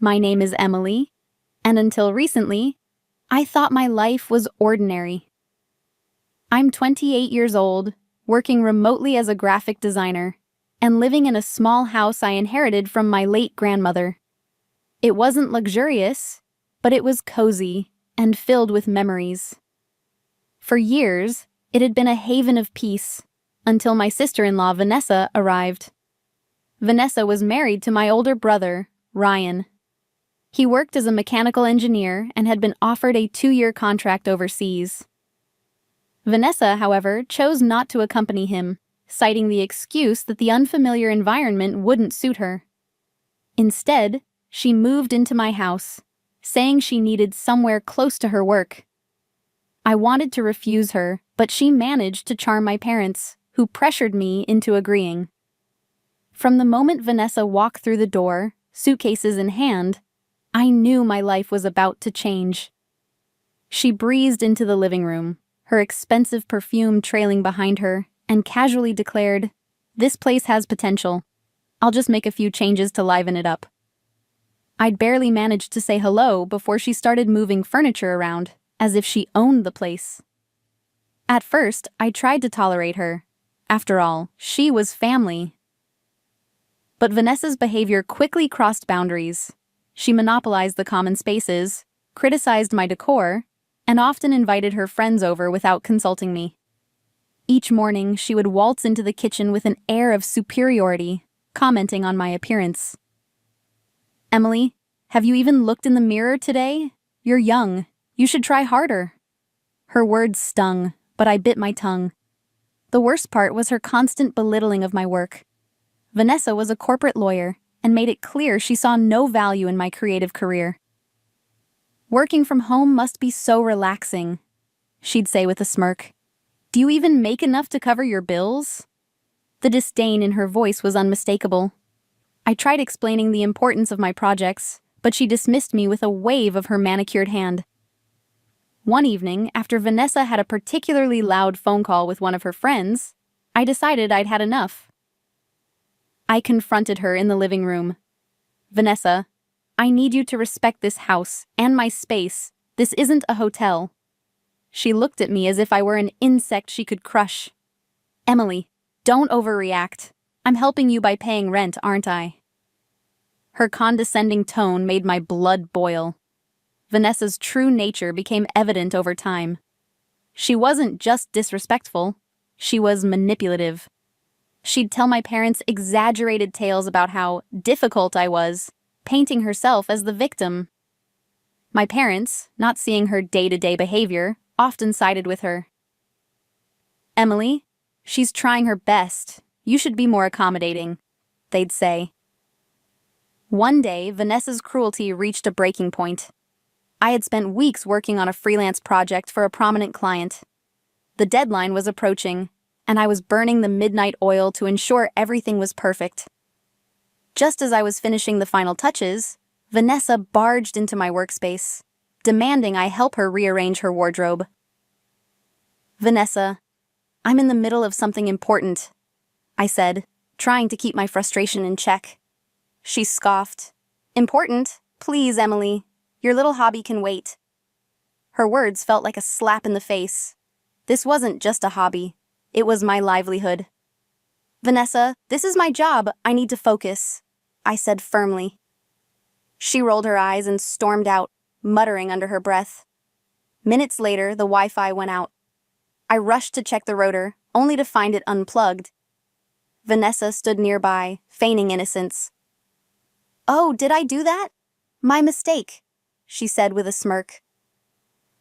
My name is Emily, and until recently, I thought my life was ordinary. I'm 28 years old, working remotely as a graphic designer, and living in a small house I inherited from my late grandmother. It wasn't luxurious, but it was cozy and filled with memories. For years, it had been a haven of peace, until my sister-in-law Vanessa arrived. Vanessa was married to my older brother, Ryan. He worked as a mechanical engineer and had been offered a 2-year contract overseas. Vanessa, however, chose not to accompany him, citing the excuse that the unfamiliar environment wouldn't suit her. Instead, she moved into my house, saying she needed somewhere close to her work. I wanted to refuse her, but she managed to charm my parents, who pressured me into agreeing. From the moment Vanessa walked through the door, suitcases in hand, I knew my life was about to change. She breezed into the living room, her expensive perfume trailing behind her, and casually declared, "This place has potential. I'll just make a few changes to liven it up." I'd barely managed to say hello before she started moving furniture around, as if she owned the place. At first, I tried to tolerate her. After all, she was family. But Vanessa's behavior quickly crossed boundaries. She monopolized the common spaces, criticized my decor, and often invited her friends over without consulting me. Each morning, she would waltz into the kitchen with an air of superiority, commenting on my appearance. "Emily, have you even looked in the mirror today? You're young. You should try harder." Her words stung, but I bit my tongue. The worst part was her constant belittling of my work. Vanessa was a corporate lawyer and made it clear she saw no value in my creative career. "Working from home must be so relaxing," she'd say with a smirk. "Do you even make enough to cover your bills?" The disdain in her voice was unmistakable. I tried explaining the importance of my projects, but she dismissed me with a wave of her manicured hand. One evening, after Vanessa had a particularly loud phone call with one of her friends, I decided I'd had enough. I confronted her in the living room. "Vanessa, I need you to respect this house and my space. This isn't a hotel." She looked at me as if I were an insect she could crush. "Emily, don't overreact. I'm helping you by paying rent, aren't I?" Her condescending tone made my blood boil. Vanessa's true nature became evident over time. She wasn't just disrespectful, she was manipulative. She'd tell my parents exaggerated tales about how difficult I was, painting herself as the victim. My parents, not seeing her day-to-day behavior, often sided with her. "Emily, she's trying her best. You should be more accommodating," they'd say. One day, Vanessa's cruelty reached a breaking point. I had spent weeks working on a freelance project for a prominent client. The deadline was approaching, and I was burning the midnight oil to ensure everything was perfect. Just as I was finishing the final touches, Vanessa barged into my workspace, demanding I help her rearrange her wardrobe. "Vanessa, I'm in the middle of something important," I said, trying to keep my frustration in check. She scoffed. "Important? Please, Emily. Your little hobby can wait." Her words felt like a slap in the face. This wasn't just a hobby. It was my livelihood. "Vanessa, this is my job. I need to focus," I said firmly. She rolled her eyes and stormed out, muttering under her breath. Minutes later, the Wi-Fi went out. I rushed to check the router, only to find it unplugged. Vanessa stood nearby, feigning innocence. "Oh, did I do that? My mistake," she said with a smirk.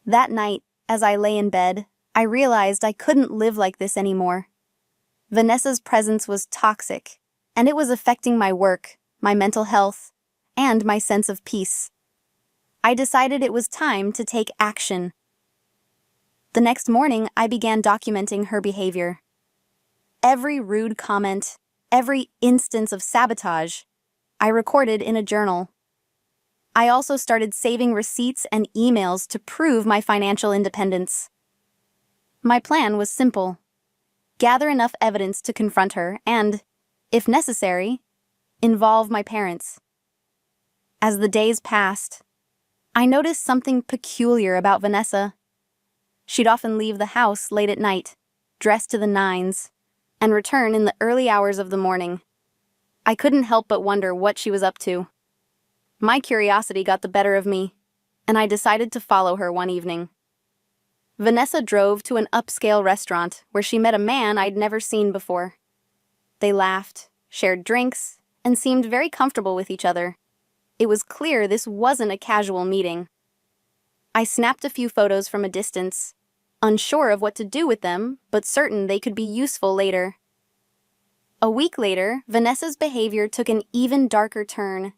That night, as I lay in bed, I realized I couldn't live like this anymore. Vanessa's presence was toxic, and it was affecting my work, my mental health, and my sense of peace. I decided it was time to take action. The next morning, I began documenting her behavior. Every rude comment, every instance of sabotage, I recorded in a journal. I also started saving receipts and emails to prove my financial independence. My plan was simple: gather enough evidence to confront her and, if necessary, involve my parents. As the days passed, I noticed something peculiar about Vanessa. She'd often leave the house late at night, dressed to the nines, and return in the early hours of the morning. I couldn't help but wonder what she was up to. My curiosity got the better of me, and I decided to follow her one evening. Vanessa drove to an upscale restaurant where she met a man I'd never seen before. They laughed, shared drinks, and seemed very comfortable with each other. It was clear this wasn't a casual meeting. I snapped a few photos from a distance, unsure of what to do with them, but certain they could be useful later. A week later, Vanessa's behavior took an even darker turn.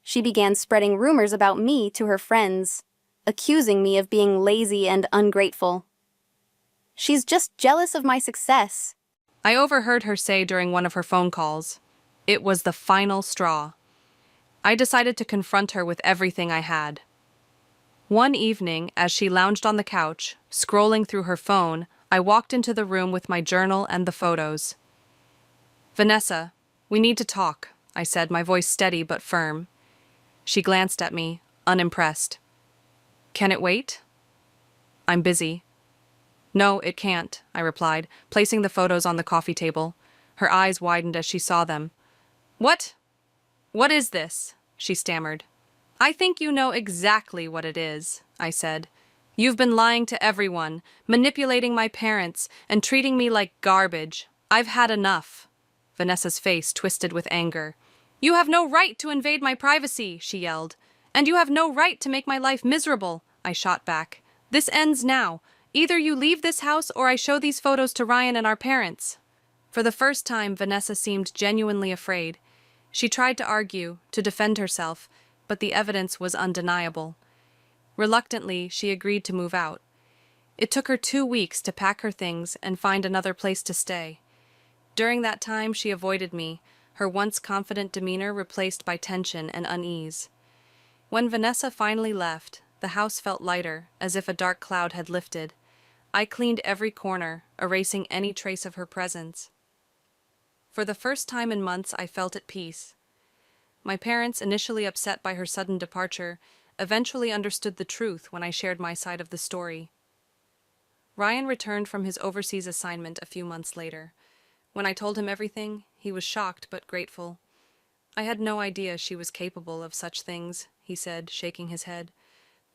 She began spreading rumors about me to her friends, accusing me of being lazy and ungrateful. "She's just jealous of my success," I overheard her say during one of her phone calls. It was the final straw. I decided to confront her with everything I had. One evening, as she lounged on the couch, scrolling through her phone, I walked into the room with my journal and the photos. "Vanessa, we need to talk," I said, my voice steady but firm. She glanced at me, unimpressed. "Can it wait?" "I'm busy." "No, it can't," I replied, placing the photos on the coffee table. Her eyes widened as she saw them. "What? What is this?" she stammered. "I think you know exactly what it is," I said. "You've been lying to everyone, manipulating my parents, and treating me like garbage. I've had enough." Vanessa's face twisted with anger. "You have no right to invade my privacy," she yelled. "And you have no right to make my life miserable," I shot back. "This ends now. Either you leave this house or I show these photos to Ryan and our parents." For the first time, Vanessa seemed genuinely afraid. She tried to argue, to defend herself, but the evidence was undeniable. Reluctantly, she agreed to move out. It took her 2 weeks to pack her things and find another place to stay. During that time, she avoided me, her once confident demeanor replaced by tension and unease. When Vanessa finally left, the house felt lighter, as if a dark cloud had lifted. I cleaned every corner, erasing any trace of her presence. For the first time in months, I felt at peace. My parents, initially upset by her sudden departure, eventually understood the truth when I shared my side of the story. Ryan returned from his overseas assignment a few months later. When I told him everything, he was shocked but grateful. "I had no idea she was capable of such things," he said, shaking his head.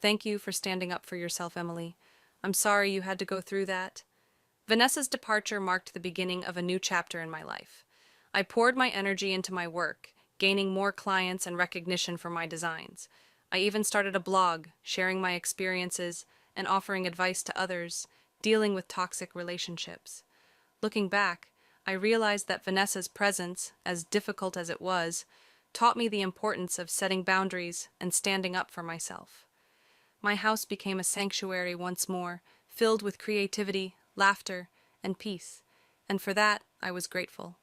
"Thank you for standing up for yourself, Emily. I'm sorry you had to go through that." Vanessa's departure marked the beginning of a new chapter in my life. I poured my energy into my work, gaining more clients and recognition for my designs. I even started a blog, sharing my experiences and offering advice to others, dealing with toxic relationships. Looking back, I realized that Vanessa's presence, as difficult as it was, taught me the importance of setting boundaries and standing up for myself. My house became a sanctuary once more, filled with creativity, laughter, and peace, and for that I was grateful.